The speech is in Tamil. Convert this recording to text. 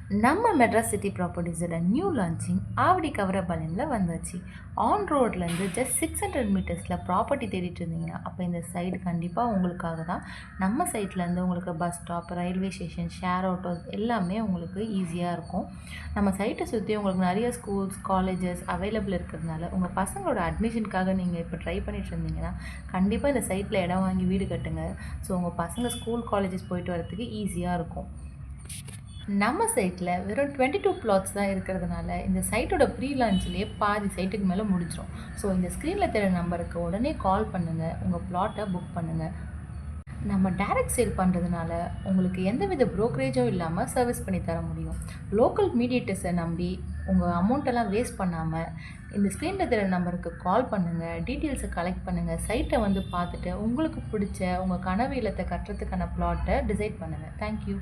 நம்ம மெட்ராஸ் சிட்டி ப்ராப்பர்ட்டிஸோட நியூ லான்ச்சிங் ஆவடி கவரபாளையமில் வந்தாச்சு. ஆன் ரோட்லேருந்து ஜஸ்ட் 600 மீட்டர்ஸில் ப்ராப்பர்ட்டி தேடிட்டு இருந்தீங்கன்னா அப்போ இந்த சைடு கண்டிப்பாக உங்களுக்காக தான். நம்ம சைட்லேருந்து உங்களுக்கு bus stop, railway station, share autos எல்லாமே உங்களுக்கு ஈஸியாக இருக்கும். நம்ம சைட்டை சுற்றி உங்களுக்கு நிறைய ஸ்கூல்ஸ், காலேஜஸ் அவைலபிள் இருக்கிறதுனால உங்கள் பசங்களோட அட்மிஷனுக்காக நீங்கள் இப்போ ட்ரை பண்ணிட்டு இருந்தீங்கன்னா கண்டிப்பாக இந்த சைட்டில் இடம் வாங்கி வீடு கட்டுங்க. ஸோ உங்கள் பசங்க ஸ்கூல், காலேஜஸ் போயிட்டு வரதுக்கு ஈஸியாக இருக்கும். நம்ம சைட்டில் வெறும் 22 பிளாட்ஸ் தான் இருக்கிறதுனால இந்த சைட்டோட ப்ரீ லான்ச்லேயே பாதி சைட்டுக்கு மேலே முடிச்சிடும். ஸோ இந்த ஸ்க்ரீனில் தெரிய நம்பருக்கு உடனே கால் பண்ணுங்கள், உங்கள் பிளாட்டை புக் பண்ணுங்கள். நம்ம டைரக்ட் சேல் பண்ணுறதுனால உங்களுக்கு எந்தவித ப்ரோக்கரேஜும் இல்லாமல் சர்வீஸ் பண்ணி தர முடியும். லோக்கல் மீடியேட்டர்ஸை நம்பி உங்கள் அமௌண்ட்டெல்லாம் வேஸ்ட் பண்ணாமல் இந்த ஸ்க்ரீனில் தெரிய நம்பருக்கு கால் பண்ணுங்கள், டீட்டெயில்ஸை கலெக்ட் பண்ணுங்கள், சைட்டை வந்து பார்த்துட்டு உங்களுக்கு பிடிச்ச உங்கள் கனவு இல்லத்தை கட்டுறதுக்கான பிளாட்டை டிசைட் பண்ணுங்கள். தேங்க்யூ.